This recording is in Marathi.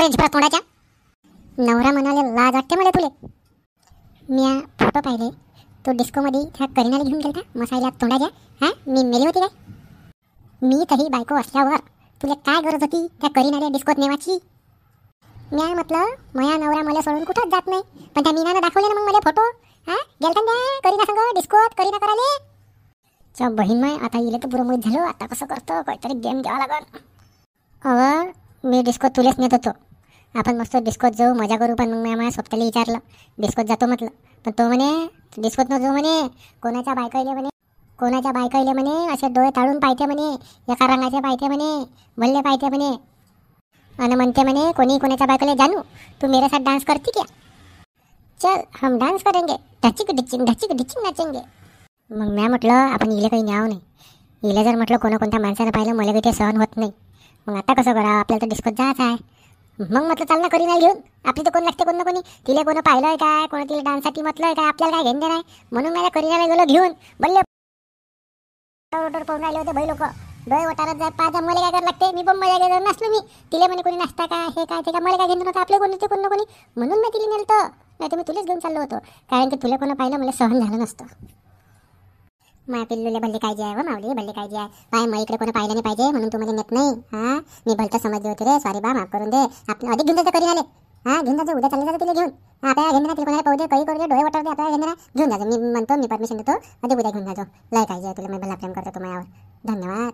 रे झिपरा तोंडाच्या. नवरा म्हणाले लाज वाटते मला तुले. मी फोटो पाहिले तो डिस्कोमध्ये त्या करीनाला घेऊन गेलता मसायला तोंडाच्या. हां मी मेली होती काय? मी तरी बायको असल्यावर तुला काय गरज होती त्या करीनाला डिस्कोत नेवाची? मी म्हटलं माया नवरा मला सोडून कुठंच जात नाही, पण त्या मीनानं दाखवले ना मग मला फोटो. हां गेलता ना करीना संग डिस्कोत करीना कराले. च बहीण माय आता इले तर पुरं माहीत झालं. आता कसं करतो काहीतरी गेम द्यावा लागल. मी डिस्कोत तुलेच नेत होतो. आपण मस्त डिस्कोत जाऊ मजा करू, पण मग मी माझ्या स्वतःला विचारलं डिस्कोत जातो म्हटलं, पण तो म्हणे डिस्कोत न जाऊ म्हणे. कोणाच्या बायकाईले म्हणे असे डोळे ताळून पाहते म्हणे, एका रंगाचे पाहते म्हणे, भल्ले पाहते म्हणे, आणि म्हणते म्हणे कोणी कोणाच्या बायकोले जानू तू मेरे साथ डांस करती क्या? चल हम डांस करेंगे, ढचिक ढचिक नाचेंगे. मग मी म्हटलं आपण इले काही न्याव नाही. इले जर म्हटलं कोणत्या माणसानं पाहिलं मला बी ते सहन होत नाही. मग आता कसं करा, आपल्याला तर डिस्कोत जायचं आहे. मग म्हटलं चाल ना करीना घेऊन. आपली तर कोण लागते कोण ना कोणी. तिला कोण पाहिलं आहे काय, कोणा तिला डान्ससाठी म्हटलं आहे काय, आपल्याला काय घेणं नाही. म्हणून मला करीनाला गेलो घेऊन. बल्ले ऑर्डर पाहून राहिले होते भाई लोक. डोळे वटारात जाय पाच मला काय करायला लागते. मी पण मजा घेणार नसलो. मी तिला म्हणे कोणी नाश्ता काय हे काय ते काय मला काय घेणं नव्हतं. आपले कोण ना कोणी म्हणून मी तिला नेलतं. नाही तर मी तुलाच घेऊन चाललो होतो, कारण की तुला कोणा पाहिलं मला सहन झालं नसतं. माया पिल्लूले भल्ले काळजी आहे व मावली भल्ले काळजी आहे. पाय मग इकडे कोणी पाहिलं नाही पाहिजे म्हणून तुम्हाला नेत नाही. हां मी भलतं समजले होते रे, सॉरी बा माफ करून दे. आपण अधिक घेऊन जायचं करीन आले. हां घेऊन जायचं उद्या चालले जायचं तिला घेऊन. आपल्याला घेऊन तिला कोणाला पाहू दे काही करू दे डोळे वटार दे आपल्याला घेऊन घेऊन जायचं. मी म्हणतो मी परमिशन देतो अधिक उद्या घेऊन जातो. लय काळजी आहे तुला, मी भला प्रेम करतो तुम्हाला. धन्यवाद.